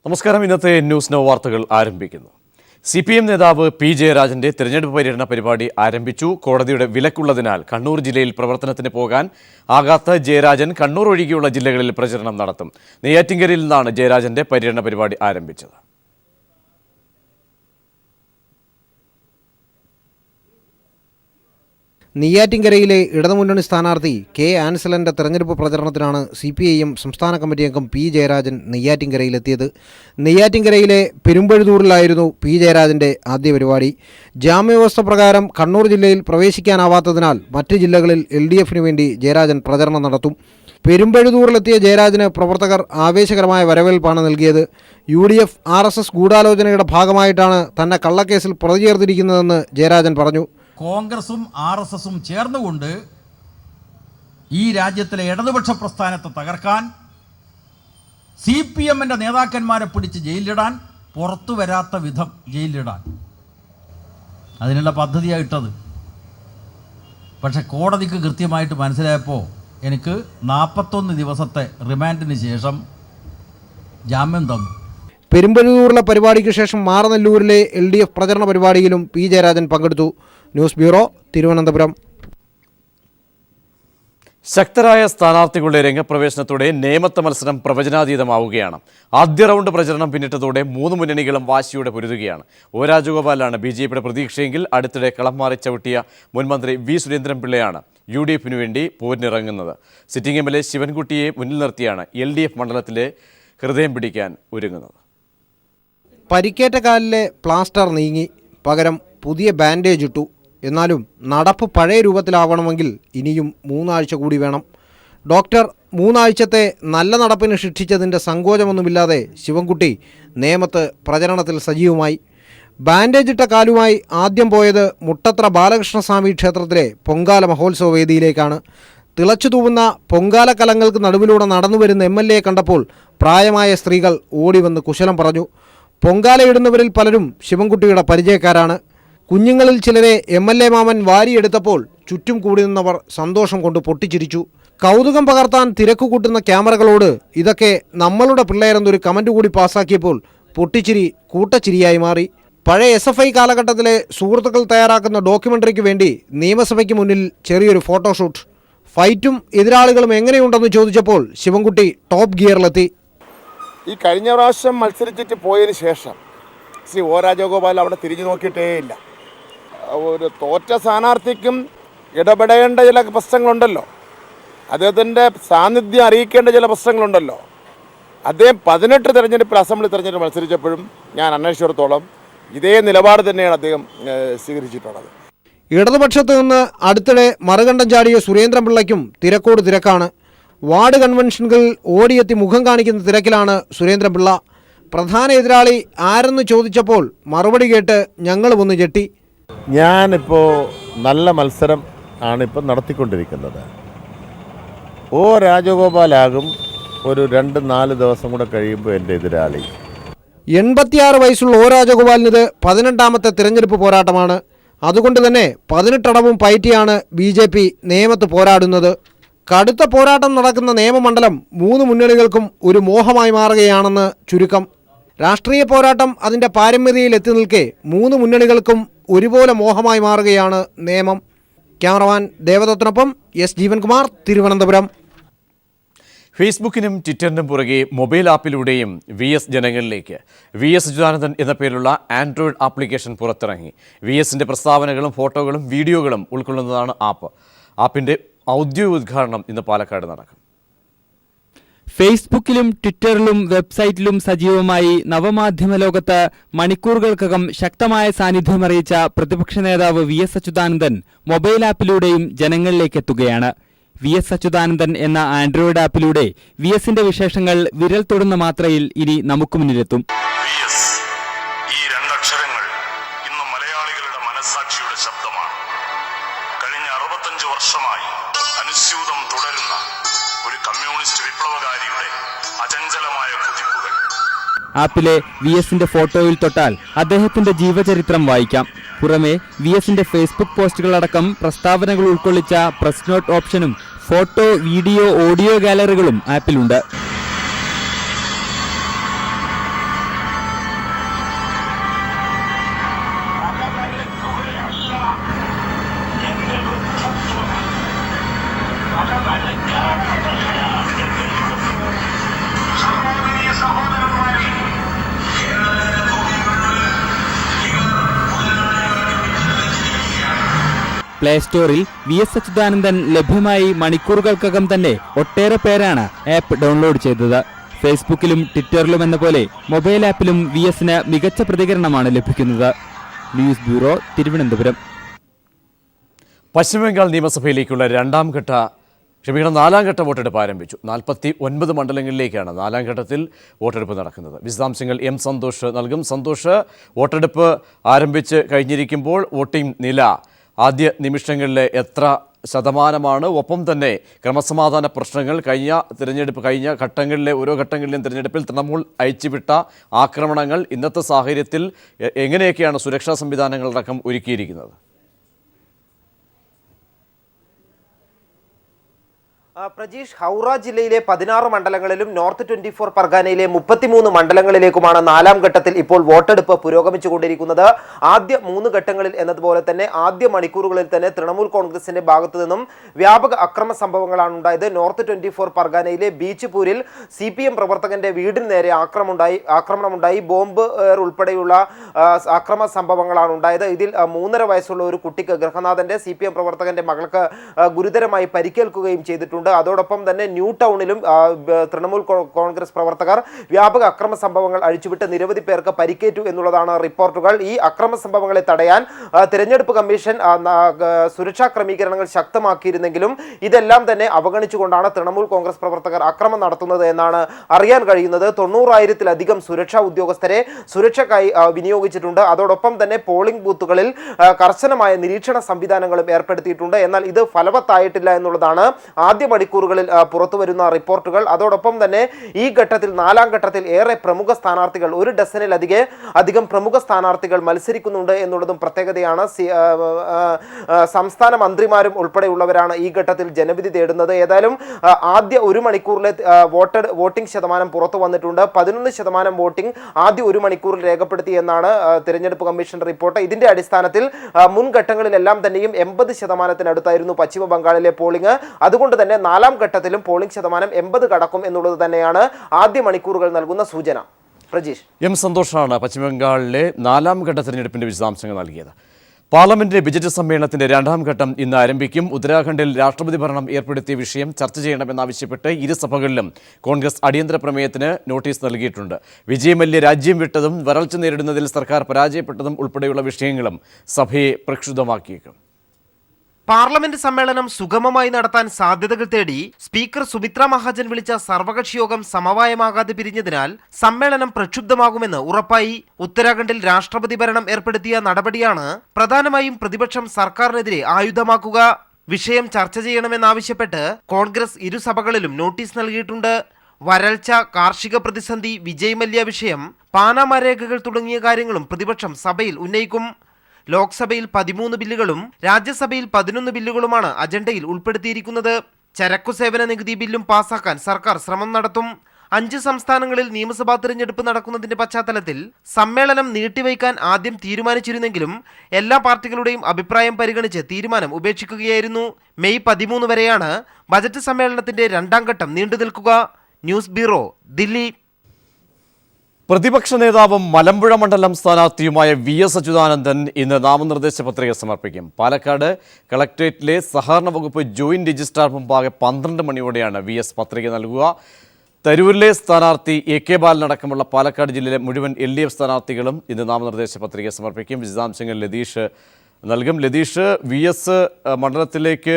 നമസ്കാരം. ഇന്നത്തെ news no വാർത്തകൾ ആരംഭിക്കുന്നു. CPM നേതാവ് P. ജയരാജന്റെ തിരഞ്ഞെടുപ്പ് പര്യടന പരിപാടി ആരംഭിച്ചു. കോടതിയുടെ വിലക്കുള്ളതിനാൽ കണ്ണൂർ ജില്ലയിൽ പ്രവർത്തനത്തിന് പോകാൻ ആകാത്ത ജയരാജൻ കണ്ണൂർ ഒഴികെയുള്ള ജില്ലകളിൽ പ്രചരണം നടത്തും. നെയ്യാറ്റിൻകരയിൽ നിന്നാണ് ജയരാജന്റെ പര്യടന പരിപാടി ആരംഭിച്ചത്. നെയ്യാറ്റിൻകരയിലെ ഇടതുമുന്നണി സ്ഥാനാർത്ഥി K. ആൻസലന്റെ തെരഞ്ഞെടുപ്പ് പ്രചരണത്തിനാണ് CPIM സംസ്ഥാന കമ്മിറ്റി അംഗം P. ജയരാജൻ നെയ്യാറ്റിൻകരയിലെത്തിയത്. നെയ്യാറ്റിൻകരയിലെ പെരുമ്പഴുതൂരിലായിരുന്നു P. ജയരാജന്റെ ആദ്യ പരിപാടി. ജാമ്യവ്യവസ്ഥ പ്രകാരം കണ്ണൂർ ജില്ലയിൽ പ്രവേശിക്കാനാവാത്തതിനാൽ മറ്റ് ജില്ലകളിൽ LDFന് വേണ്ടി ജയരാജൻ പ്രചരണം നടത്തും. പെരുമ്പഴുതൂരിലെത്തിയ ജയരാജന് പ്രവർത്തകർ ആവേശകരമായ വരവേൽപ്പാണ് നൽകിയത്. UDF RSS ഗൂഢാലോചനയുടെ ഭാഗമായിട്ടാണ് തന്നെ കള്ളക്കേസിൽ പ്രതി ചേർത്തിരിക്കുന്നതെന്ന് ജയരാജൻ പറഞ്ഞു. കോൺഗ്രസും RSSും ചേർന്നുകൊണ്ട് ഈ രാജ്യത്തിലെ ഇടതുപക്ഷ പ്രസ്ഥാനത്തെ തകർക്കാൻ, CPMന്റെ നേതാക്കന്മാരെ പിടിച്ച് ജയിലിലിടാൻ, പുറത്തു വരാത്ത വിധം ജയിലിലിടാൻ അതിനുള്ള പദ്ധതിയായിട്ടത്. പക്ഷെ കോടതിക്ക് കൃത്യമായിട്ട് മനസ്സിലായപ്പോൾ എനിക്ക് 41 ദിവസത്തെ റിമാൻഡിന് ശേഷം ജാമ്യം തന്നു. പെരുമ്പഴുതൂരിലെ പരിപാടിക്ക് ശേഷം മാറനല്ലൂരിലെ LDF പ്രചരണ പരിപാടിയിലും P. ജയരാജൻ പങ്കെടുത്തു. News bureau, Thiruvananthapuram. ശക്തരായ സ്ഥാനാർത്ഥികളുടെ രംഗപ്രവേശനത്തോടെ നേമത്തെ മത്സരം പ്രവചനാതീതമാവുകയാണ്. ആദ്യ റൗണ്ട് പ്രചരണം പിന്നിട്ടതോടെ 3 മുന്നണികളും വാശിയോടെ പൊരുതുകയാണ്. O. രാജഗോപാലാണ് BJPയുടെ പ്രതീക്ഷയെങ്കിൽ അടുത്തിടെ കളം മാറി ചവിട്ടിയ മുൻമന്ത്രി V. സുരേന്ദ്രൻപിള്ളയാണ് UDFനു വേണ്ടി പോരിനിറങ്ങുന്നത്. സിറ്റിംഗ് MLA ശിവൻകുട്ടിയെ മുന്നിൽ നിർത്തിയാണ് LDF മണ്ഡലത്തിലെ ഹൃദയം പിടിക്കാൻ ഒരുങ്ങുന്നത്. പരിക്കേറ്റ കാലിലെ പ്ലാസ്റ്റർ നീങ്ങി, പകരം പുതിയ ബാൻഡേജ് ഇട്ടു. എന്നാലും നടപ്പ് പഴയ രൂപത്തിലാവണമെങ്കിൽ ഇനിയും 3 ആഴ്ച കൂടി വേണം. ഡോക്ടർ 3 ആഴ്ചത്തെ നല്ല നടപ്പിന് ശിക്ഷിച്ചതിൻ്റെ സങ്കോചമൊന്നുമില്ലാതെ ശിവൻകുട്ടി നേമത്ത് പ്രചരണത്തിൽ സജീവമായി. ബാൻഡേജ് ഇട്ട കാലുമായി ആദ്യം പോയത് മുട്ടത്ര ബാലകൃഷ്ണസ്വാമി ക്ഷേത്രത്തിലെ പൊങ്കാല മഹോത്സവ വേദിയിലേക്കാണ്. തിളച്ചു തൂവുന്ന പൊങ്കാല കലങ്ങൾക്ക് നടുവിലൂടെ നടന്നു വരുന്ന MLA കണ്ടപ്പോൾ പ്രായമായ സ്ത്രീകൾ ഓടിവന്ന് കുശലം പറഞ്ഞു. പൊങ്കാലയിടുന്നവരിൽ പലരും ശിവൻകുട്ടിയുടെ പരിചയക്കാരാണ്. കുഞ്ഞുങ്ങളിൽ ചിലരെ MLA മാമൻ വാരിയെടുത്തപ്പോൾ ചുറ്റും കൂടി നിന്നവർ സന്തോഷം കൊണ്ട് പൊട്ടിച്ചിരിച്ചു. കൗതുകം പകർത്താൻ തിരക്ക് കൂട്ടുന്ന ക്യാമറകളോട് ഇതൊക്കെ നമ്മളുടെ പിള്ളേരെന്നൊരു കമൻറ്റ് കൂടി പാസ്സാക്കിയപ്പോൾ പൊട്ടിച്ചിരി കൂട്ടച്ചിരിയായി മാറി. പഴയ SFI കാലഘട്ടത്തിലെ സുഹൃത്തുക്കൾ തയ്യാറാക്കുന്ന ഡോക്യുമെൻ്ററിക്ക് വേണ്ടി നിയമസഭയ്ക്ക് മുന്നിൽ ചെറിയൊരു ഫോട്ടോഷൂട്ട്. ഫൈറ്റും എതിരാളികളും എങ്ങനെയുണ്ടെന്ന് ചോദിച്ചപ്പോൾ ശിവൻകുട്ടി ടോപ്പ് ഗിയറിലെത്തി. ഈ കഴിഞ്ഞ പ്രാവശ്യം മത്സരിച്ചിട്ട് പോയതിന് ശേഷം ശ്രീ O. രാജഗോപാൽ അവിടെ തിരിഞ്ഞു നോക്കിയിട്ടേയില്ല. ഒരു തോറ്റ സ്ഥാനാർത്ഥിക്കും ഇടപെടേണ്ട ചില പ്രശ്നങ്ങളുണ്ടല്ലോ, അദ്ദേഹത്തിൻ്റെ സാന്നിധ്യം അറിയിക്കേണ്ട ചില പ്രശ്നങ്ങളുണ്ടല്ലോ. അദ്ദേഹം 18 തെരഞ്ഞെടുപ്പിൽ അസംബ്ലി തെരഞ്ഞെടുപ്പ് മത്സരിച്ചപ്പോഴും ഞാൻ അന്വേഷിച്ചിടത്തോളം ഇതേ നിലപാട് തന്നെയാണ് അദ്ദേഹം സ്വീകരിച്ചിട്ടുള്ളത്. ഇടതുപക്ഷത്ത് നിന്ന് അടുത്തിടെ മറുകണ്ഠം ചാടിയ സുരേന്ദ്രൻപിള്ളയ്ക്കും തിരക്കോട് തിരക്കാണ്. വാർഡ് കൺവെൻഷനുകളിൽ ഓടിയെത്തി മുഖം കാണിക്കുന്ന തിരക്കിലാണ് സുരേന്ദ്രൻപിള്ള. പ്രധാന എതിരാളി ആരെന്ന് ചോദിച്ചപ്പോൾ മറുപടി കേട്ട് ഞങ്ങളും ഒന്ന് ഞെട്ടി. ഞാനിപ്പോൾ നല്ല മത്സരം ആണിപ്പോൾ നടത്തിക്കൊണ്ടിരിക്കുന്നത്. O. രാജഗോപാലാകും ഒരു 2-4 ദിവസം കൂടെ കഴിയുമ്പോൾ എൻ്റെ എതിരാളി. 86 വയസ്സുള്ള O. രാജഗോപാലിനിത് 18ാമത്തെ തിരഞ്ഞെടുപ്പ് പോരാട്ടമാണ്. അതുകൊണ്ട് തന്നെ 18 അടവും പയറ്റിയാണ് BJP നേമത്ത് പോരാടുന്നത്. കടുത്ത പോരാട്ടം നടക്കുന്ന നിയമമണ്ഡലം 3 മുന്നണികൾക്കും ഒരു മോഹമായി മാറുകയാണെന്ന് ചുരുക്കം. രാഷ്ട്രീയ പോരാട്ടം അതിൻ്റെ പാരമ്യതയിൽ എത്തി നിൽക്കെ 3 മുന്നണികൾക്കും ഒരുപോലെ മോഹമായി മാറുകയാണ് നേമം. ക്യാമറമാൻ ദേവദത്തിനൊപ്പം S. ജീവൻകുമാർ, തിരുവനന്തപുരം. ഫേസ്ബുക്കിനും ട്വിറ്ററിനും പുറകെ മൊബൈൽ ആപ്പിലൂടെയും VS ജനങ്ങളിലേക്ക്. VS അച്യുതാനന്ദൻ എന്ന പേരുള്ള ആൻഡ്രോയിഡ് ആപ്ലിക്കേഷൻ പുറത്തിറങ്ങി. VSന്റെ പ്രസ്താവനകളും ഫോട്ടോകളും വീഡിയോകളും ഉൾക്കൊള്ളുന്നതാണ് ആപ്പ്. ആപ്പിൻ്റെ ഔദ്യോഗിക ഉദ്ഘാടനം ഇന്ന് പാലക്കാട് നടക്കും. ഫേസ്ബുക്കിലും ട്വിറ്ററിലും വെബ്സൈറ്റിലും സജീവമായി നവമാധ്യമ ലോകത്ത് മണിക്കൂറുകൾക്കകം ശക്തമായ സാന്നിധ്യമറിയിച്ച പ്രതിപക്ഷ നേതാവ് VS അച്യുതാനന്ദൻ മൊബൈൽ ആപ്പിലൂടെയും ജനങ്ങളിലേക്കെത്തുകയാണ്. VS അച്യുതാനന്ദൻ എന്ന ആൻഡ്രോയിഡ് ആപ്പിലൂടെ VSന്റെ വിശേഷങ്ങൾ വിരൽ തൊടുന്ന മാത്രയിൽ ഇനി നമുക്ക് മുന്നിലെത്തും. ഈ 2 അക്ഷരങ്ങൾ ഇന്ന് മലയാളികളുടെ മനസ്സാക്ഷിയുടെ ശബ്ദമാണ്. കഴിഞ്ഞ 65 വർഷമായി അനുസ്യൂതം തുടരുന്ന ഒരു കമ്മ്യൂണിസ്റ്റ് വിപ്ലവകാരിയുടെ അചഞ്ചലമായ കുതിപ്പുകൾ. ആപ്പിലെ VSന്റെ ഫോട്ടോയിൽ തൊട്ടാൽ അദ്ദേഹത്തിന്റെ ജീവചരിത്രം വായിക്കാം. പുറമെ VSന്റെ ഫേസ്ബുക്ക് പോസ്റ്റുകളടക്കം പ്രസ്താവനകൾ ഉൾക്കൊള്ളിച്ച പ്രസ് നോട്ട് ഓപ്ഷനും ഫോട്ടോ, വീഡിയോ, ഓഡിയോ ഗാലറികളും ആപ്പിലുണ്ട്. പ്ലേ സ്റ്റോറിൽ VS അച്യുതാനന്ദൻ ലഭ്യമായി മണിക്കൂറുകൾക്കകം തന്നെ ഒട്ടേറെ പേരാണ് ആപ്പ് ഡൗൺലോഡ് ചെയ്തത്. ഫേസ്ബുക്കിലും ട്വിറ്ററിലും എന്ന പോലെ മൊബൈൽ ആപ്പിലും VSന് മികച്ച പ്രതികരണമാണ് ലഭിക്കുന്നത്. News bureau, Thiruvananthapuram. പശ്ചിമബംഗാൾ നിയമസഭയിലേക്കുള്ള നാലാം ഘട്ട വോട്ടെടുപ്പ് ആരംഭിച്ചു. 49 മണ്ഡലങ്ങളിലേക്കാണ് നാലാം ഘട്ടത്തിൽ വോട്ടെടുപ്പ് നടക്കുന്നത്. വിശദാംശങ്ങൾ M. സന്തോഷ് നൽകും. സന്തോഷ്, വോട്ടെടുപ്പ് ആരംഭിച്ച് കഴിഞ്ഞിരിക്കുമ്പോൾ വോട്ടിംഗ് നില ആദ്യ നിമിഷങ്ങളിലെ എത്ര ശതമാനമാണ്? ഒപ്പം തന്നെ ക്രമസമാധാന പ്രശ്നങ്ങൾ കഴിഞ്ഞ ഘട്ടങ്ങളിലെ ഓരോ ഘട്ടങ്ങളിലെയും തിരഞ്ഞെടുപ്പിൽ തൃണമൂൽ അയച്ചുവിട്ട ആക്രമണങ്ങൾ ഇന്നത്തെ സാഹചര്യത്തിൽ എങ്ങനെയൊക്കെയാണ് സുരക്ഷാ സംവിധാനങ്ങളടക്കം ഒരുക്കിയിരിക്കുന്നത്? പ്രജീഷ്, ഹൗറ ജില്ലയിലെ 16 മണ്ഡലങ്ങളിലും നോർത്ത് 24 പർഗാനയിലെ 33 മണ്ഡലങ്ങളിലേക്കുമാണ് നാലാം ഘട്ടത്തിൽ ഇപ്പോൾ വോട്ടെടുപ്പ് പുരോഗമിച്ചുകൊണ്ടിരിക്കുന്നത്. ആദ്യ 3 ഘട്ടങ്ങളിൽ എന്നതുപോലെ തന്നെ ആദ്യ മണിക്കൂറുകളിൽ തന്നെ തൃണമൂൽ കോൺഗ്രസിന്റെ ഭാഗത്തു നിന്നും വ്യാപക അക്രമ സംഭവങ്ങളാണ് ഉണ്ടായത്. നോർത്ത് 24 പർഗാനയിലെ ബീച്ച്പൂരിൽ CPM പ്രവർത്തകന്റെ വീടിന് നേരെ ആക്രമണമുണ്ടായി. ബോംബ് ഉൾപ്പെടെയുള്ള അക്രമ സംഭവങ്ങളാണ് ഉണ്ടായത്. ഇതിൽ 3.5 വയസ്സുള്ള ഒരു കുട്ടിക്ക്, ഗൃഹനാഥന്റെ CPM പ്രവർത്തകന്റെ മകൾക്ക് ഗുരുതരമായി പരിക്കേൽക്കുകയും ചെയ്തിട്ടുണ്ട്. അതോടൊപ്പം തന്നെ ന്യൂ ടൗണിലും തൃണമൂൽ കോൺഗ്രസ് പ്രവർത്തകർ വ്യാപക അക്രമ സംഭവങ്ങൾ അഴിച്ചുവിട്ട് നിരവധി പേർക്ക് പരിക്കേറ്റു എന്നുള്ളതാണ് റിപ്പോർട്ടുകൾ. ഈ അക്രമ സംഭവങ്ങളെ തടയാൻ തിരഞ്ഞെടുപ്പ് കമ്മീഷൻ സുരക്ഷാ ക്രമീകരണങ്ങൾ ശക്തമാക്കിയിരുന്നെങ്കിലും ഇതെല്ലാം തന്നെ അവഗണിച്ചുകൊണ്ടാണ് തൃണമൂൽ കോൺഗ്രസ് പ്രവർത്തകർ അക്രമം നടത്തുന്നത് എന്നാണ് അറിയാൻ കഴിയുന്നത്. 90,000-ലധികം സുരക്ഷാ ഉദ്യോഗസ്ഥരെ സുരക്ഷയ്ക്കായി വിനിയോഗിച്ചിട്ടുണ്ട്. അതോടൊപ്പം തന്നെ പോളിംഗ് ബൂത്തുകളിൽ കർശനമായ നിരീക്ഷണ സംവിധാനങ്ങളും ഏർപ്പെടുത്തിയിട്ടുണ്ട്. എന്നാൽ ഇത് ഫലവത്തായിട്ടില്ല എന്നുള്ളതാണ് ആദ്യ മണിക്കൂറുകളിൽ പുറത്തു വരുന്ന റിപ്പോർട്ടുകൾ. അതോടൊപ്പം തന്നെ ഈ ഘട്ടത്തിൽ, നാലാം ഘട്ടത്തിൽ ഏറെ പ്രമുഖ സ്ഥാനാർത്ഥികൾ, 1 ഡസനിലധികം പ്രമുഖ സ്ഥാനാർത്ഥികൾ മത്സരിക്കുന്നുണ്ട് എന്നുള്ളതും പ്രത്യേകതയാണ്. സംസ്ഥാന മന്ത്രിമാരും ഉൾപ്പെടെയുള്ളവരാണ് ഈ ഘട്ടത്തിൽ ജനവിധി തേടുന്നത്. ഏതായാലും ആദ്യ 1 മണിക്കൂറിലെ വോട്ടിംഗ് ശതമാനം പുറത്തു വന്നിട്ടുണ്ട്. 11% വോട്ടിംഗ് ആദ്യ 1 മണിക്കൂറിൽ രേഖപ്പെടുത്തി എന്നാണ് തിരഞ്ഞെടുപ്പ് കമ്മീഷൻ റിപ്പോർട്ട്. ഇതിന്റെ അടിസ്ഥാനത്തിൽ മുൻഘട്ടങ്ങളിലെല്ലാം തന്നെയും 80%-നടുത്തായിരുന്നു പശ്ചിമ ബംഗാളിലെ പോളിംഗ്. അതുകൊണ്ട് തന്നെ നാലാം ഘട്ടത്തിലും പോളിംഗ് ശതമാനം 80 കടക്കും എന്നുള്ളത് തന്നെയാണ് ആദ്യ മണിക്കൂറുകൾ നൽകുന്ന സൂചന. പ്രജീഷ്, M. സന്തോഷാണ് പശ്ചിമബംഗാളിലെ നാലാം ഘട്ട തിരഞ്ഞെടുപ്പിന്റെ വിശദാംശങ്ങൾ നൽകിയത്. പാർലമെന്റിലെ ബജറ്റ് സമ്മേളനത്തിന്റെ 2ാം ഘട്ടം ഇന്ന് ആരംഭിക്കും. ഉത്തരാഖണ്ഡിൽ രാഷ്ട്രപതി ഭരണം ഏർപ്പെടുത്തിയ വിഷയം ചർച്ച ചെയ്യണമെന്നാവശ്യപ്പെട്ട് ഇരുസഭകളിലും കോൺഗ്രസ് അടിയന്തര പ്രമേയത്തിന് നോട്ടീസ് നൽകിയിട്ടുണ്ട്. വിജയ് മല്യ രാജ്യം വിട്ടതും വരൾച്ച നേരിടുന്നതിൽ സർക്കാർ പരാജയപ്പെട്ടതും ഉൾപ്പെടെയുള്ള വിഷയങ്ങളും സഭയെ പ്രക്ഷുബ്ധമാക്കിയേക്കും. പാർലമെന്റ് സമ്മേളനം സുഗമമായി നടത്താൻ സാധ്യതകൾ തേടി സ്പീക്കർ സുമിത്ര മഹാജൻ വിളിച്ച സർവകക്ഷി യോഗം സമവായമാകാതെ പിരിഞ്ഞതിനാൽ സമ്മേളനം പ്രക്ഷുബ്ധമാകുമെന്ന് ഉറപ്പായി. ഉത്തരാഖണ്ഡിൽ രാഷ്ട്രപതി ഭരണം ഏർപ്പെടുത്തിയ നടപടിയാണ് പ്രധാനമായും പ്രതിപക്ഷം സർക്കാരിനെതിരെ ആയുധമാക്കുക. വിഷയം ചർച്ച ചെയ്യണമെന്നാവശ്യപ്പെട്ട് കോൺഗ്രസ് ഇരുസഭകളിലും നോട്ടീസ് നൽകിയിട്ടുണ്ട്. വരൾച്ച, കാർഷിക പ്രതിസന്ധി, വിജയ് മല്യ വിഷയം, പാനാമ രേഖകൾ തുടങ്ങിയ കാര്യങ്ങളും പ്രതിപക്ഷം സഭയിൽ ഉന്നയിക്കും. ലോക്സഭയിൽ 13 ബില്ലുകളും രാജ്യസഭയിൽ 11 ബില്ലുകളുമാണ് അജണ്ടയിൽ ഉൾപ്പെടുത്തിയിരിക്കുന്നത്. ചരക്കു സേവന നികുതി ബില്ലും പാസാക്കാൻ സർക്കാർ ശ്രമം നടത്തും. 5 സംസ്ഥാനങ്ങളിൽ നിയമസഭാ തിരഞ്ഞെടുപ്പ് നടക്കുന്നതിന്റെ പശ്ചാത്തലത്തിൽ സമ്മേളനം നീട്ടിവയ്ക്കാൻ ആദ്യം തീരുമാനിച്ചിരുന്നെങ്കിലും എല്ലാ പാർട്ടികളുടെയും അഭിപ്രായം പരിഗണിച്ച് തീരുമാനം ഉപേക്ഷിക്കുകയായിരുന്നു. മെയ് 13 വരെയാണ് ബജറ്റ് സമ്മേളനത്തിന്റെ 2ാം ഘട്ടം നീണ്ടു നിൽക്കുക. News bureau, Delhi. പ്രതിപക്ഷ നേതാവും മലമ്പുഴ മണ്ഡലം സ്ഥാനാർത്ഥിയുമായ VS അച്യുതാനന്ദൻ ഇന്ന് നാമനിർദ്ദേശ പത്രിക സമർപ്പിക്കും. പാലക്കാട് കളക്ടറേറ്റിലെ സഹകരണ വകുപ്പ് ജോയിന്റ് രജിസ്ട്രാർ മുമ്പാകെ 12 മണിയോടെയാണ് VS പത്രിക നൽകുക. തരൂരിലെ സ്ഥാനാർത്ഥി AK ബാലനടക്കമുള്ള പാലക്കാട് ജില്ലയിലെ മുഴുവൻ LDF സ്ഥാനാർത്ഥികളും ഇന്ന് നാമനിർദ്ദേശ പത്രിക സമർപ്പിക്കും. വിശദാംശങ്ങൾ ലതീഷ് നൽകും. ലതീഷ്, VS മണ്ഡലത്തിലേക്ക്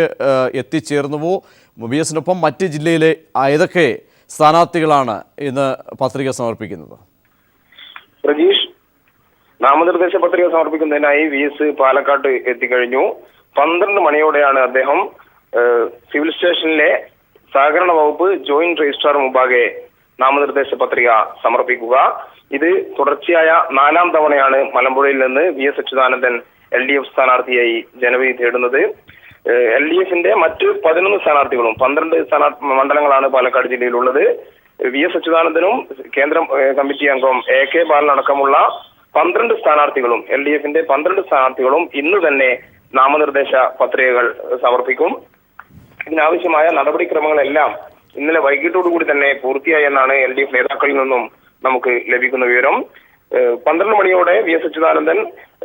എത്തിച്ചേർന്നുവോ? VSനൊപ്പം മറ്റ് ജില്ലയിലെ ഏതൊക്കെ സ്ഥാനാർത്ഥികളാണ് ഇന്ന് പത്രിക സമർപ്പിക്കുന്നത്? പ്രജീഷ്, നാമനിർദ്ദേശ പത്രിക സമർപ്പിക്കുന്നതിനായി VS പാലക്കാട്ട് എത്തിക്കഴിഞ്ഞു. 12 മണിയോടെയാണ് അദ്ദേഹം സിവിൽ സ്റ്റേഷനിലെ സഹകരണ വകുപ്പ് ജോയിന്റ് രജിസ്ട്രാർ മുമ്പാകെ നാമനിർദ്ദേശ പത്രിക സമർപ്പിക്കുക. ഇത് തുടർച്ചയായ 4ാം തവണയാണ് മലമ്പുഴയിൽ നിന്ന് VS അച്യുതാനന്ദൻ LDF സ്ഥാനാർത്ഥിയായി ജനവിധി തേടുന്നത്. LDFന്റെ മറ്റ് 11 സ്ഥാനാർത്ഥികളും 12 മണ്ഡലങ്ങളാണ് പാലക്കാട് ജില്ലയിലുള്ളത്. VS അച്യുതാനന്ദനും കേന്ദ്ര കമ്മിറ്റി അംഗം AK ബാലനടക്കമുള്ള 12 സ്ഥാനാർത്ഥികളും LDFന്റെ 12 സ്ഥാനാർത്ഥികളും ഇന്ന് തന്നെ നാമനിർദ്ദേശ പത്രികകൾ സമർപ്പിക്കും. ഇതിനാവശ്യമായ നടപടിക്രമങ്ങളെല്ലാം ഇന്നലെ വൈകിട്ടോടുകൂടി തന്നെ പൂർത്തിയായി എന്നാണ് LDF നേതാക്കളിൽ നിന്നും നമുക്ക് ലഭിക്കുന്ന വിവരം. 12 മണിയോടെ VS അച്യുതാനന്ദൻ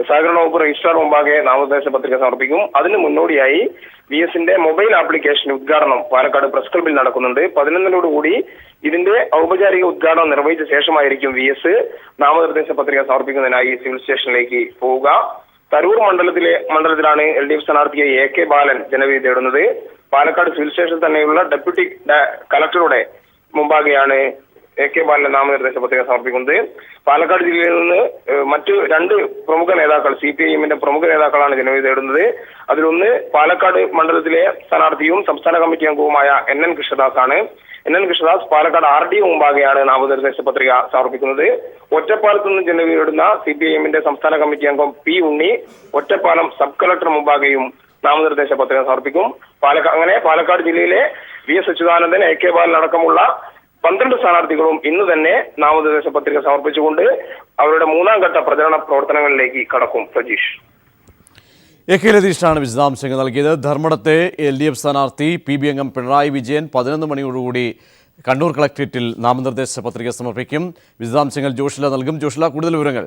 സഹകരണ വകുപ്പ് രജിസ്ട്രാർ മുമ്പാകെ നാമനിർദ്ദേശ പത്രിക സമർപ്പിക്കും. അതിന് മുന്നോടിയായി VSന്റെ മൊബൈൽ ആപ്ലിക്കേഷൻ ഉദ്ഘാടനം പാലക്കാട് പ്രസ് ക്ലബിൽ നടക്കുന്നുണ്ട്. 11 ഇതിന്റെ ഔപചാരിക ഉദ്ഘാടനം നിർവഹിച്ച ശേഷമായിരിക്കും VS നാമനിർദ്ദേശ പത്രിക സമർപ്പിക്കുന്നതിനായി സിവിൽ സ്റ്റേഷനിലേക്ക് പോവുക. തരൂർ മണ്ഡലത്തിലാണ് LDF സ്ഥാനാർത്ഥിയെ AK ബാലൻ ജനവിധി തേടുന്നത്. പാലക്കാട് സിവിൽ സ്റ്റേഷനിൽ തന്നെയുള്ള ഡെപ്യൂട്ടി കളക്ടറുടെ മുമ്പാകെയാണ് AK ബാലന്റെ നാമനിർദ്ദേശ പത്രിക സമർപ്പിക്കുന്നത്. പാലക്കാട് ജില്ലയിൽ നിന്ന് മറ്റു 2 പ്രമുഖ നേതാക്കൾ CPIMന്റെ പ്രമുഖ നേതാക്കളാണ് ജനവിധി തേടുന്നത്. അതിലൊന്ന് പാലക്കാട് മണ്ഡലത്തിലെ സ്ഥാനാർത്ഥിയും സംസ്ഥാന കമ്മിറ്റി അംഗവുമായ NN കൃഷ്ണദാസ് ആണ്. NN കൃഷ്ണദാസ് പാലക്കാട് RDO മുമ്പാകെയാണ് നാമനിർദ്ദേശ പത്രിക സമർപ്പിക്കുന്നത്. ഒറ്റപ്പാലത്ത് നിന്ന് ജനവിധി തേടുന്ന CPIMന്റെ സംസ്ഥാന കമ്മിറ്റി അംഗം P ഉണ്ണി ഒറ്റപ്പാലം സബ് കളക്ടർ മുമ്പാകെയും നാമനിർദ്ദേശ പത്രിക സമർപ്പിക്കും. അങ്ങനെ പാലക്കാട് ജില്ലയിലെ VS അച്യുതാനന്ദൻ, AK ബാലൻ അടക്കമുള്ള 12 സ്ഥാനാർത്ഥികളും ഇന്ന് തന്നെ നാമനിർദ്ദേശ പത്രിക സമർപ്പിച്ചുകൊണ്ട് അവരുടെ 3ാം ഘട്ട പ്രചരണ പ്രവർത്തനങ്ങളിലേക്ക് കടക്കും. പ്രജീഷ്. AK ലതീഷാണ് വിശദാംശങ്ങൾ നൽകിയത്. ധർമ്മടത്തെ LDF സ്ഥാനാർത്ഥി PB അംഗം പിണറായി വിജയൻ 11 മണിയോടുകൂടി കണ്ണൂർ കളക്ട്രേറ്റിൽ നാമനിർദ്ദേശ പത്രിക സമർപ്പിക്കും. വിശദാംശങ്ങൾ ജോഷില നൽകും. ജോഷില, കൂടുതൽ വിവരങ്ങൾ.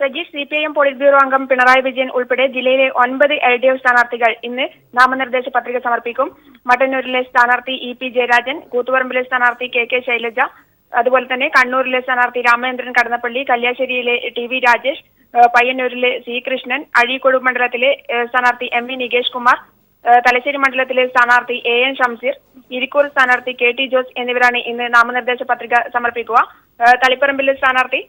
പ്രജീഷ്, CPIM പോളിറ്റ് ബ്യൂറോ അംഗം പിണറായി വിജയൻ ഉൾപ്പെടെ ജില്ലയിലെ 9 LDF സ്ഥാനാർത്ഥികൾ ഇന്ന് നാമനിർദ്ദേശ പത്രിക സമർപ്പിക്കും. മട്ടന്നൂരിലെ സ്ഥാനാർത്ഥി EP ജയരാജൻ, കൂത്തുപറമ്പിലെ സ്ഥാനാർത്ഥി KK ശൈലജ, അതുപോലെ തന്നെ കണ്ണൂരിലെ സ്ഥാനാർത്ഥി രാമചന്ദ്രൻ കടന്നപ്പള്ളി, കല്യാശ്ശേരിയിലെ TV രാജേഷ്, പയ്യന്നൂരിലെ C കൃഷ്ണൻ, അഴീക്കോട് മണ്ഡലത്തിലെ സ്ഥാനാർത്ഥി MV നികേഷ് കുമാർ, തലശ്ശേരി മണ്ഡലത്തിലെ സ്ഥാനാർത്ഥി AN ഷംസീർ, ഇരിക്കൂർ സ്ഥാനാർത്ഥി KT ജോസ് എന്നിവരാണ് ഇന്ന് നാമനിർദ്ദേശ പത്രിക സമർപ്പിക്കുക. തളിപ്പറമ്പിലെ സ്ഥാനാർത്ഥി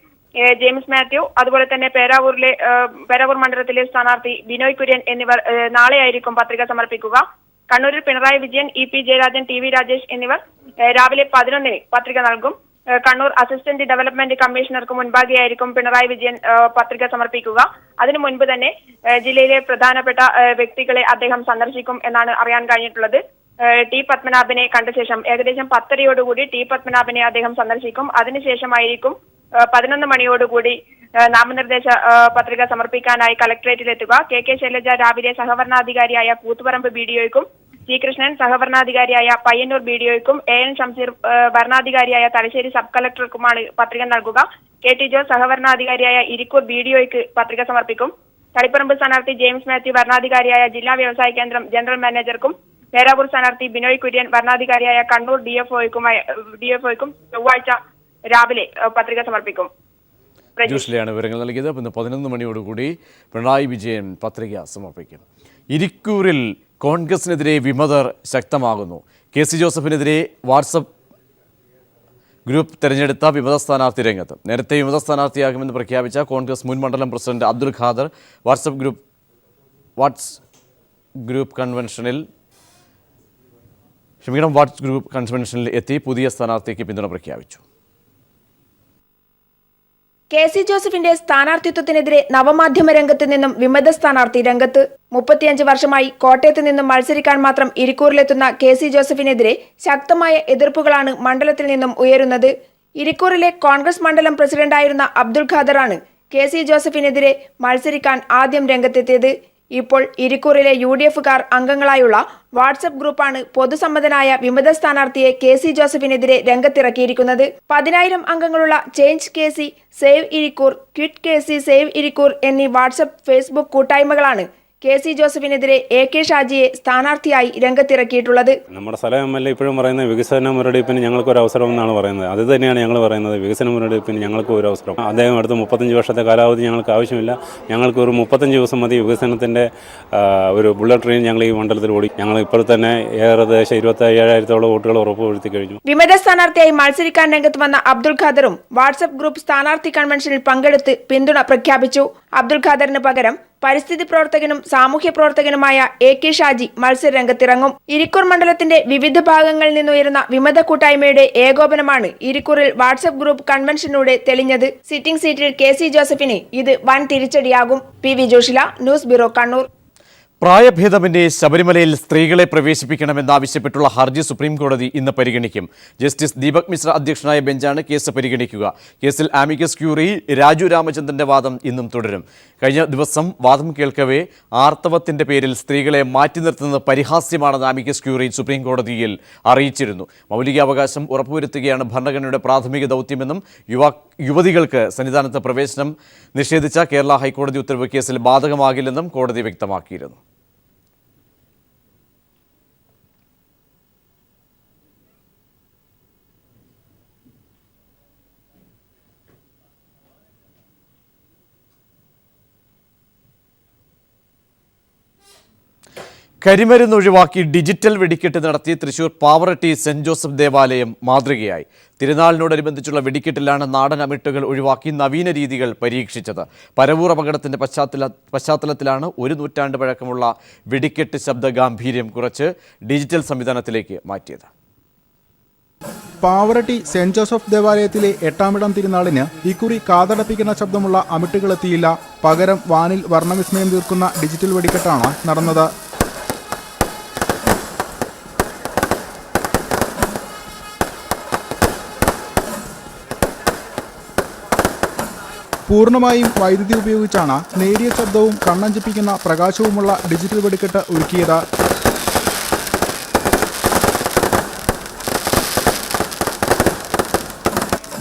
ജെയിംസ് മാത്യു, അതുപോലെ തന്നെ പേരാവൂർ മണ്ഡലത്തിലെ സ്ഥാനാർത്ഥി ബിനോയ് കുര്യൻ എന്നിവർ നാളെയായിരിക്കും പത്രിക സമർപ്പിക്കുക. കണ്ണൂരിൽ പിണറായി വിജയൻ, EP ജയരാജൻ, TV രാജേഷ് എന്നിവർ രാവിലെ 11 പത്രിക നൽകും. കണ്ണൂർ അസിസ്റ്റന്റ് ഡെവലപ്മെന്റ് കമ്മീഷണർക്ക് മുൻപാകെയായിരിക്കും പിണറായി വിജയൻ പത്രിക സമർപ്പിക്കുക. അതിനു മുൻപ് തന്നെ ജില്ലയിലെ പ്രധാനപ്പെട്ട വ്യക്തികളെ അദ്ദേഹം സന്ദർശിക്കും എന്നാണ് അറിയാൻ കഴിഞ്ഞിട്ടുള്ളത്. T പത്മനാഭനെ കണ്ട ശേഷം ഏകദേശം 10:30 T പത്മനാഭനെ അദ്ദേഹം സന്ദർശിക്കും. അതിനുശേഷമായിരിക്കും 11 മണിയോടുകൂടി നാമനിർദ്ദേശ പത്രിക സമർപ്പിക്കാനായി കളക്ടറേറ്റിലെത്തുക. KK ശൈലജ രാവിലെ സഹവരണാധികാരിയായ കൂത്തുപറമ്പ് BDOയ്ക്കും, C കൃഷ്ണൻ സഹവരണാധികാരിയായ പയ്യന്നൂർ BDOയ്ക്കും, AN ഷംസീർ ഭരണാധികാരിയായ തലശ്ശേരി സബ് കളക്ടർക്കുമാണ് പത്രിക നൽകുക. KT ജോസ് സഹവരണാധികാരിയായ ഇരിക്കൂർ BDOയ്ക്ക് പത്രിക സമർപ്പിക്കും. തളിപ്പറമ്പ് സ്ഥാനാർത്ഥി ജെയിംസ് മാത്യു ഭരണാധികാരിയായ ജില്ലാ വ്യവസായ കേന്ദ്രം ജനറൽ മാനേജർക്കും, പേരാവൂർ സ്ഥാനാർത്ഥി ബിനോയ് കുര്യൻ ഭരണാധികാരിയായ കണ്ണൂർ DFOയ്ക്കും ചൊവ്വാഴ്ച രാവിലെ പത്രിക സമർപ്പിക്കും. ജോഷിലയാണ് വിവരങ്ങൾ നൽകിയത്. ഇന്ന് 11 മണിയോടുകൂടി പിണറായി വിജയൻ പത്രിക സമർപ്പിക്കും. ഇരിക്കൂറിൽ കോൺഗ്രസിനെതിരെ വിമതർ ശക്തമാകുന്നു. KC ജോസഫിനെതിരെ വാട്സപ്പ് ഗ്രൂപ്പ് തെരഞ്ഞെടുത്ത വിമത സ്ഥാനാർത്ഥി രംഗത്ത്. നേരത്തെ വിമത സ്ഥാനാർത്ഥിയാകുമെന്ന് പ്രഖ്യാപിച്ച കോൺഗ്രസ് മുൻ മണ്ഡലം പ്രസിഡന്റ് അബ്ദുൽ ഖാദർ വാട്സ് ഗ്രൂപ്പ് കൺവെൻഷനിൽ എത്തി പുതിയ സ്ഥാനാർത്ഥിക്ക് പിന്തുണ പ്രഖ്യാപിച്ചു. KC ജോസഫിന്റെ സ്ഥാനാർത്ഥിത്വത്തിനെതിരെ നവമാധ്യമ രംഗത്ത് നിന്നും വിമത സ്ഥാനാർത്ഥി രംഗത്ത്. 35 വർഷമായി കോട്ടയത്ത് നിന്നും മത്സരിക്കാൻ മാത്രം ഇരിക്കൂറിലെത്തുന്ന KC ജോസഫിനെതിരെ ശക്തമായ എതിർപ്പുകളാണ് മണ്ഡലത്തിൽ നിന്നും ഉയരുന്നത്. ഇരിക്കൂറിലെ കോൺഗ്രസ് മണ്ഡലം പ്രസിഡന്റായിരുന്ന അബ്ദുൽ ഖാദറാണ് KC ജോസഫിനെതിരെ മത്സരിക്കാൻ ആദ്യം രംഗത്തെത്തിയത്. ഇപ്പോൾ ഇരിക്കൂറിലെ UDF-കാർ അംഗങ്ങളായുള്ള വാട്സപ്പ് ഗ്രൂപ്പാണ് പൊതുസമ്മതനായ വിമത സ്ഥാനാർത്ഥിയെ KC ജോസഫിനെതിരെ രംഗത്തിറക്കിയിരിക്കുന്നത്. 10,000 അംഗങ്ങളുള്ള change KC, save Irikkur, quit KC, save Irikkur എന്നീ വാട്സപ്പ് ഫേസ്ബുക്ക് കൂട്ടായ്മകളാണ് KC ജോസഫിനെതിരെ AK ഷാജിയെ സ്ഥാനാർത്ഥിയായി രംഗത്തിറക്കിയിട്ടുള്ളത്. നമ്മുടെ സ്ഥലം MLA ഇപ്പോഴും പറയുന്നത് വികസന മുരടിപ്പിന് ഞങ്ങൾക്കൊരു അവസരം എന്നാണ് പറയുന്നത്. അത് തന്നെയാണ് ഞങ്ങൾ പറയുന്നത്, വികസന മുരടിപ്പിന് ഞങ്ങൾക്ക് ഒരു അവസരം. അദ്ദേഹം അടുത്ത 35 വർഷത്തെ കാലാവധി ഞങ്ങൾക്ക് ആവശ്യമില്ല. ഞങ്ങൾക്ക് ഒരു 35 ദിവസം മതി വികസനത്തിൻ്റെ ഒരു ബുള്ളറ്റ് ട്രെയിൻ ഞങ്ങൾ ഈ മണ്ഡലത്തിൽ ഓടി. ഞങ്ങൾ ഇപ്പോൾ തന്നെ ഏകദേശം 27,000 വോട്ടുകൾ ഉറപ്പുവരുത്തി കഴിഞ്ഞു. വിമത സ്ഥാനാർത്ഥിയായി മത്സരിക്കാൻ രംഗത്ത് വന്ന അബ്ദുൽ ഖാദറും വാട്സപ്പ് ഗ്രൂപ്പ് സ്ഥാനാർത്ഥി കൺവെൻഷനിൽ പങ്കെടുത്ത് പിന്തുണ പ്രഖ്യാപിച്ചു. അബ്ദുൽ ഖാദറിന് പകരം പരിസ്ഥിതി പ്രവർത്തകനും സാമൂഹ്യ പ്രവർത്തകനുമായ AK ഷാജി മത്സര രംഗത്തിറങ്ങും. ഇരിക്കൂർ മണ്ഡലത്തിന്റെ വിവിധ ഭാഗങ്ങളിൽ നിന്നുയരുന്ന വിമത കൂട്ടായ്മയുടെ ഏകോപനമാണ് ഇരിക്കൂറിൽ വാട്സപ്പ് ഗ്രൂപ്പ് കൺവെൻഷനിലൂടെ തെളിഞ്ഞത്. സിറ്റിംഗ് സീറ്റിൽ KC ജോസഫിന് ഇത് വൻ തിരിച്ചടിയാകും. PV Joshila, news bureau, Kannur. പ്രായഭേദമന്യേ ശബരിമലയിൽ സ്ത്രീകളെ പ്രവേശിപ്പിക്കണമെന്നാവശ്യപ്പെട്ടുള്ള ഹർജി സുപ്രീം കോടതി ഇന്ന് പരിഗണിക്കും. ജസ്റ്റിസ് ദീപക് മിശ്ര അധ്യക്ഷനായ ബെഞ്ചാണ് കേസ് പരിഗണിക്കുക. കേസിൽ ആമിക്കസ് ക്യൂറി രാജു രാമചന്ദ്രന്റെ വാദം ഇന്നും തുടരും. കഴിഞ്ഞ ദിവസം വാദം കേൾക്കവേ ആർത്തവത്തിന്റെ പേരിൽ സ്ത്രീകളെ മാറ്റി നിർത്തുന്നത് പരിഹാസ്യമാണെന്ന് ആമിക്കസ് ക്യൂറി സുപ്രീം കോടതിയിൽ അറിയിച്ചിരുന്നു. മൗലികാവകാശം ഉറപ്പുവരുത്തുകയാണ് ഭരണഘടനയുടെ പ്രാഥമിക ദൗത്യമെന്നും യുവതികൾക്ക് സന്നിധാനത്ത് പ്രവേശനം നിഷേധിച്ച കേരള ഹൈക്കോടതി ഉത്തരവ് കേസിൽ ബാധകമാകില്ലെന്നും കോടതി വ്യക്തമാക്കിയിരുന്നു. കരിമരുന്ന് ഒഴിവാക്കി ഡിജിറ്റൽ വെടിക്കെട്ട് നടത്തി തൃശൂർ പാവറട്ടി സെന്റ് ജോസഫ് ദേവാലയം മാതൃകയായി. തിരുനാളിനോടനുബന്ധിച്ചുള്ള വെടിക്കെട്ടിലാണ് നാടൻ അമിട്ടുകൾ ഒഴിവാക്കി നവീന രീതികൾ പരീക്ഷിച്ചത്. പരവൂർ അപകടത്തിന്റെ പശ്ചാത്തലത്തിലാണ് 1 നൂറ്റാണ്ട് പഴക്കമുള്ള വെടിക്കെട്ട് ശബ്ദ ഗാംഭീര്യം കുറച്ച് ഡിജിറ്റൽ സംവിധാനത്തിലേക്ക് മാറ്റിയത്. പാവറട്ടി സെന്റ് ജോസഫ് ദേവാലയത്തിലെ 8-ാം തിരുനാളിന് ഇക്കുറി കാതടപ്പിക്കുന്ന ശബ്ദമുള്ള അമിട്ടുകളെത്തിയില്ല. പകരം വാനിൽ വർണ്ണവിസ്മയം തീർക്കുന്ന ഡിജിറ്റൽ വെടിക്കെട്ടാണ് നടന്നത്. പൂർണ്ണമായും വൈദ്യുതി ഉപയോഗിച്ചാണ് നേരിയ ശബ്ദവും കണ്ണഞ്ചിപ്പിക്കുന്ന പ്രകാശവുമുള്ള ഡിജിറ്റൽ വെടിക്കെട്ട് ഒരുക്കിയത്.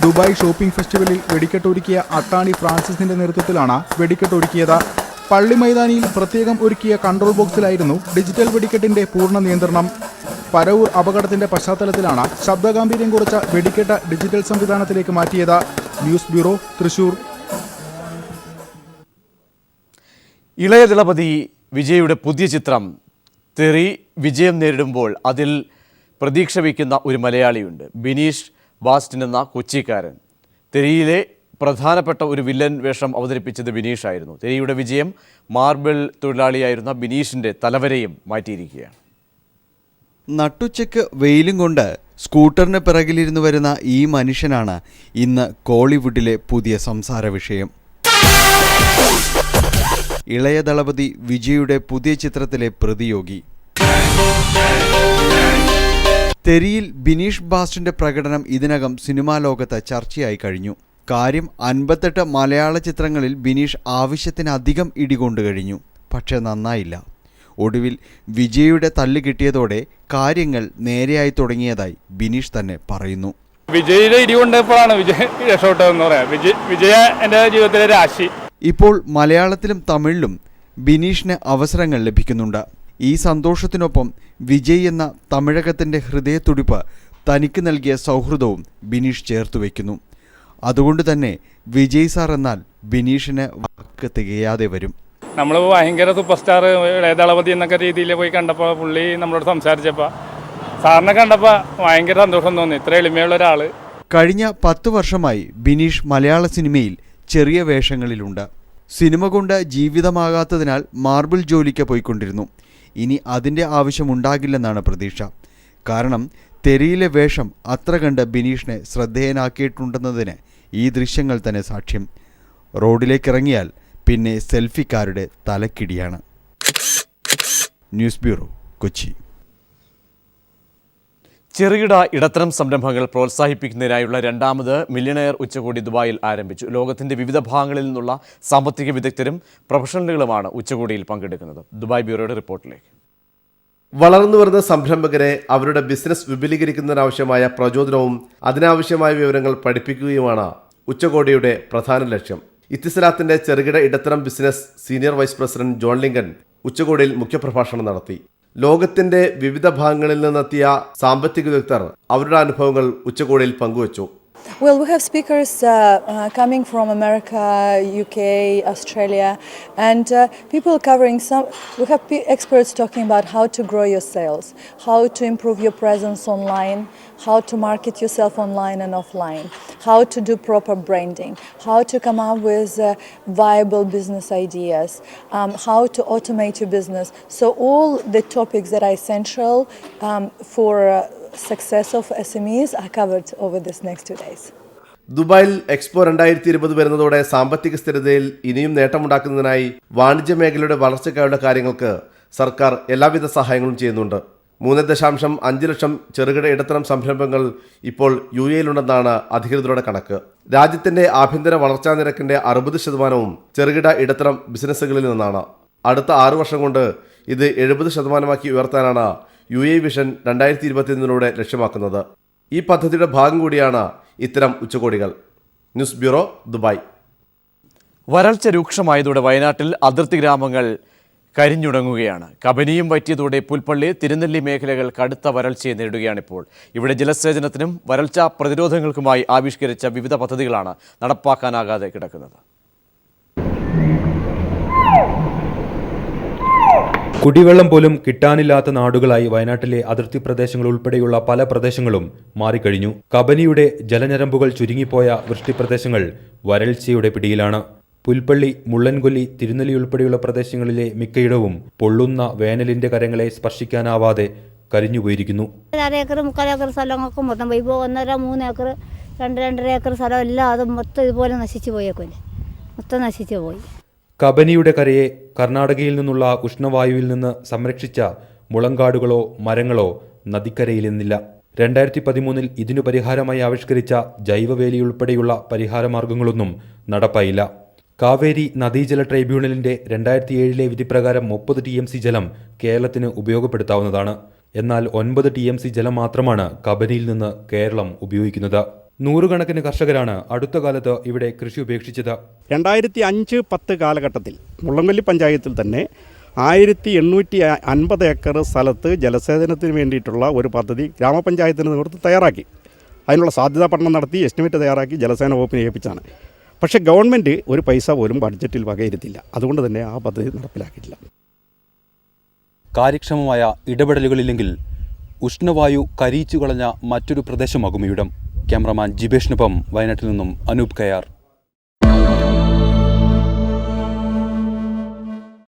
ദുബായ് ഷോപ്പിംഗ് ഫെസ്റ്റിവലിൽ വെടിക്കെട്ടൊരുക്കിയ അട്ടാണി ഫ്രാൻസിസിന്റെ നേതൃത്വത്തിലാണ് വെടിക്കെട്ടൊരുക്കിയത്. പള്ളി മൈതാനിയിൽ പ്രത്യേകം ഒരുക്കിയ കൺട്രോൾ ബോക്സിലായിരുന്നു ഡിജിറ്റൽ വെടിക്കെട്ടിന്റെ പൂർണ്ണ നിയന്ത്രണം. പരവൂർ അപകടത്തിന്റെ പശ്ചാത്തലത്തിലാണ് ശബ്ദഗാംഭീര്യം കുറച്ച വെടിക്കെട്ട് ഡിജിറ്റൽ സംവിധാനത്തിലേക്ക് മാറ്റിയത്. News bureau, Thrissur. ഇളയ ദളപതി വിജയുടെ പുതിയ ചിത്രം തെറി വിജയം നേരിടുമ്പോൾ അതിൽ പ്രതീക്ഷ വയ്ക്കുന്ന ഒരു മലയാളിയുണ്ട്. ബിനീഷ് ബാസ്റ്റിൻ എന്ന കൊച്ചിക്കാരൻ. തെരിയിലെ പ്രധാനപ്പെട്ട ഒരു വില്ലൻ വേഷം അവതരിപ്പിച്ചത് ബിനീഷായിരുന്നു. തെരിയുടെ വിജയം മാർബിൾ തൊഴിലാളിയായിരുന്ന ബിനീഷിൻ്റെ തലവരെയും മാറ്റിയിരിക്കുകയാണ്. നട്ടുച്ചയ്ക്ക് വെയിലും കൊണ്ട് സ്കൂട്ടറിന് പിറകിലിരുന്നു വരുന്ന ഈ മനുഷ്യനാണ് ഇന്ന് കോളിവുഡിലെ പുതിയ സംസാര വിഷയം. ഇളയ ദളപതി വിജയുടെ പുതിയ ചിത്രത്തിലെ പ്രതിയോഗി. തെരിയിൽ ബിനീഷ് ബാസ്റ്റിന്റെ പ്രകടനം ഇതിനകം സിനിമാ ലോകത്ത് ചർച്ചയായി കഴിഞ്ഞു. കാര്യം 58 മലയാള ചിത്രങ്ങളിൽ ബിനീഷ് ആവശ്യത്തിനധികം ഇടികൊണ്ടു കഴിഞ്ഞു. പക്ഷെ നന്നായില്ല. ഒടുവിൽ വിജയുടെ തല്ല് കിട്ടിയതോടെ കാര്യങ്ങൾ നേരെയായി തുടങ്ങിയതായി ബിനീഷ് തന്നെ പറയുന്നു. വിജയുടെ ഇടി കൊണ്ടപ്പോഴാണ് വിജയ് രക്ഷപ്പെട്ടതെന്ന് പറയാം. വിജയ എൻ്റെ ജീവിതത്തിലെ രാശി. ഇപ്പോൾ മലയാളത്തിലും തമിഴിലും ബിനീഷിന് അവസരങ്ങൾ ലഭിക്കുന്നുണ്ട്. ഈ സന്തോഷത്തിനൊപ്പം വിജയ് എന്ന തമിഴകത്തിൻ്റെ ഹൃദയത്തുടിപ്പ് തനിക്ക് നൽകിയ സൗഹൃദവും ബിനീഷ് ചേർത്ത് വയ്ക്കുന്നു. അതുകൊണ്ട് തന്നെ വിജയ് സാർ എന്നാൽ ബിനീഷിന് വാക്ക് തികയാതെ വരും. നമ്മൾ ഭയങ്കര സൂപ്പർ സ്റ്റാർ ഇളയ ദളപതി എന്നൊക്കെ രീതിയിൽ പോയി കണ്ടപ്പോൾ പുള്ളി നമ്മളോട് സംസാരിച്ചപ്പോൾ സാറിനെ കണ്ടപ്പോൾ ഭയങ്കര സന്തോഷം തോന്നി. ഇത്ര എളിമയുള്ള ഒരാൾ. കഴിഞ്ഞ 10 വർഷമായി ബിനീഷ് മലയാള സിനിമയിൽ ചെറിയ വേഷങ്ങളിലുണ്ട്. സിനിമ കൊണ്ട് ജീവിതമാകാത്തതിനാൽ മാർബിൾ ജോലിക്ക് പോയിക്കൊണ്ടിരുന്നു. ഇനി അതിൻ്റെ ആവശ്യമുണ്ടാകില്ലെന്നാണ് പ്രതീക്ഷ. കാരണം തെരിയിലെ വേഷം അത്ര കണ്ട് ബിനീഷിനെ ശ്രദ്ധേയനാക്കിയിട്ടുണ്ടെന്നതിന് ഈ ദൃശ്യങ്ങൾ തന്നെ സാക്ഷ്യം. റോഡിലേക്കിറങ്ങിയാൽ പിന്നെ സെൽഫിക്കാരുടെ തലക്കിടിയാണ്. News bureau, Kochi. ചെറുകിട ഇടത്തരം സംരംഭങ്ങൾ പ്രോത്സാഹിപ്പിക്കുന്നതിനായുള്ള 2ാമത് മില്യണയർ ഉച്ചകോടി ദുബായിൽ ആരംഭിച്ചു. ലോകത്തിൻ്റെ വിവിധ ഭാഗങ്ങളിൽ നിന്നുള്ള സാമ്പത്തിക വിദഗ്ധരും പ്രൊഫഷണലുകളുമാണ് ഉച്ചകോടിയിൽ പങ്കെടുക്കുന്നത്. ദുബായ് ബ്യൂറോയുടെ റിപ്പോർട്ടിലേക്ക്. വളർന്നുവരുന്ന സംരംഭകരെ അവരുടെ ബിസിനസ് വിപുലീകരിക്കുന്നതിനാവശ്യമായ പ്രചോദനവും അതിനാവശ്യമായ വിവരങ്ങൾ പഠിപ്പിക്കുകയുമാണ് ഉച്ചകോടിയുടെ പ്രധാന ലക്ഷ്യം. ഇത്തിസലാത്തിന്റെ ചെറുകിട ഇടത്തരം business senior vice president John Lincoln ഉച്ചകോടിയിൽ മുഖ്യപ്രഭാഷണം നടത്തി. ലോകത്തിന്റെ വിവിധ ഭാഗങ്ങളിൽ നിന്നെത്തിയ സാമ്പത്തിക വിദഗ്ധർ അവരുടെ അനുഭവങ്ങൾ ഉച്ചകോടിയിൽ പങ്കുവച്ചു. Well, we have speakers coming from America, UK, Australia, and people covering some. We have experts talking about how to grow your sales, how to improve your presence online, how to market yourself online and offline, how to do proper branding, how to come up with viable business ideas, how to automate your business. So all the topics that are essential for success of SMEs are covered over this next 2 days. ദുബായിൽ expo 2020 വരുന്നതോടെ സാമ്പത്തിക സ്ഥിരതയിൽ ഇനിയും നേട്ടമുണ്ടാക്കുന്നതിനായി വാണിജ്യ മേഖലയുടെ വളർച്ചയ്ക്കായുള്ള കാര്യങ്ങൾക്ക് സർക്കാർ എല്ലാവിധ സഹായങ്ങളും ചെയ്യുന്നുണ്ട്. 3.5 ലക്ഷം ചെറുകിട ഇടത്തരം സംരംഭങ്ങൾ ഇപ്പോൾ UAE-യിലുണ്ടെന്നാണ് അധികൃതരുടെ കണക്ക്. രാജ്യത്തിന്റെ ആഭ്യന്തര വളർച്ചാ നിരക്കിന്റെ 60% ചെറുകിട ഇടത്തരം ബിസിനസ്സുകളിൽ നിന്നാണ്. അടുത്ത 6 വർഷം കൊണ്ട് ഇത് 70% ഉയർത്താനാണ് UAE വിഷൻ 2021 ലക്ഷ്യമാക്കുന്നത്. ഈ പദ്ധതിയുടെ ഭാഗം കൂടിയാണ് ഇത്തരം ഉച്ചകോടികൾ. News bureau, Dubai. വരൾച്ച രൂക്ഷമായതോടെ വയനാട്ടിൽ അതിർത്തി ഗ്രാമങ്ങൾ കരിഞ്ഞുടങ്ങുകയാണ്. കബനിയും വറ്റിയതോടെ പുൽപ്പള്ളി, തിരുനെല്ലി മേഖലകൾ കടുത്ത വരൾച്ചയെ നേരിടുകയാണിപ്പോൾ. ഇവിടെ ജലസേചനത്തിനും വരൾച്ചാ പ്രതിരോധങ്ങൾക്കുമായി ആവിഷ്കരിച്ച വിവിധ പദ്ധതികളാണ് നടപ്പാക്കാനാകാതെ കിടക്കുന്നത്. കുടിവെള്ളം പോലും കിട്ടാനില്ലാത്ത നാടുകളായി വയനാട്ടിലെ അതിർത്തി പ്രദേശങ്ങൾ ഉൾപ്പെടെയുള്ള പല പ്രദേശങ്ങളും മാറിക്കഴിഞ്ഞു. കബനിയുടെ ജലഞരമ്പുകൾ ചുരുങ്ങിപ്പോയ വൃഷ്ടിപ്രദേശങ്ങൾ വരൾച്ചയുടെ പിടിയിലാണ്. പുൽപ്പള്ളി, മുള്ളൻകൊല്ലി, തിരുനെല്ലി ഉൾപ്പെടെയുള്ള പ്രദേശങ്ങളിലെ മിക്കയിടവും പൊള്ളുന്ന വേനലിന്റെ കരങ്ങളെ സ്പർശിക്കാനാവാതെ കരിഞ്ഞുപോയിരിക്കുന്നു. 1 ഏക്കർ 3/4 ഏക്കർ സ്ഥലങ്ങൾക്ക് മൊത്തം പോയി. ഇപ്പോൾ 1.5-3 ഏക്കർ 2-2.5 ഏക്കർ സ്ഥലം എല്ലാം അത് മൊത്തം ഇതുപോലെ നശിച്ചു പോയേക്കുമല്ലേ, മൊത്തം നശിച്ചു പോയി. കബനിയുടെ കരയെ കർണാടകയിൽ നിന്നുള്ള ഉഷ്ണവായുവിൽ നിന്ന് സംരക്ഷിച്ച മുളങ്കാടുകളോ മരങ്ങളോ നദിക്കരയിൽ നിന്നില്ല. 2013 ഇതിനു പരിഹാരമായി ആവിഷ്കരിച്ച ജൈവവേലി ഉൾപ്പെടെയുള്ള പരിഹാരമാർഗങ്ങളൊന്നും നടപ്പായില്ല. കാവേരി നദീജല ട്രൈബ്യൂണലിന്റെ 2007 വിധിപ്രകാരം 30 TMC ജലം കേരളത്തിന് ഉപയോഗപ്പെടുത്താവുന്നതാണ്. എന്നാൽ 9 TMC ജലം മാത്രമാണ് കബനിയിൽ നിന്ന് കേരളം ഉപയോഗിക്കുന്നത്. 100 കണക്കിന് കർഷകരാണ് അടുത്ത കാലത്ത് ഇവിടെ കൃഷി ഉപേക്ഷിച്ചത്. 2005-10 കാലഘട്ടത്തിൽ മുള്ളംകൊല്ലി പഞ്ചായത്തിൽ തന്നെ 1850 ഏക്കർ സ്ഥലത്ത് ജലസേചനത്തിന് വേണ്ടിയിട്ടുള്ള ഒരു പദ്ധതി ഗ്രാമപഞ്ചായത്തിന് നേതൃത്വം തയ്യാറാക്കി. അതിനുള്ള സാധ്യതാ പഠനം നടത്തി എസ്റ്റിമേറ്റ് തയ്യാറാക്കി ജലസേന വകുപ്പിനെ ഏൽപ്പിച്ചാണ്. പക്ഷേ ഗവൺമെൻറ് ഒരു പൈസ പോലും ബഡ്ജറ്റിൽ വകയിരുത്തില്ല. അതുകൊണ്ട് തന്നെ ആ പദ്ധതി നടപ്പിലാക്കിയിട്ടില്ല. കാര്യക്ഷമമായ ഇടപെടലുകളില്ലെങ്കിൽ ഉഷ്ണവായു കരിയിച്ചു കളഞ്ഞ മറ്റൊരു പ്രദേശമാകും ഇവിടം. ക്യാമറമാൻ ജിബേഷിനൊപ്പം വയനാട്ടിൽ നിന്നും അനൂപ് കയാർ.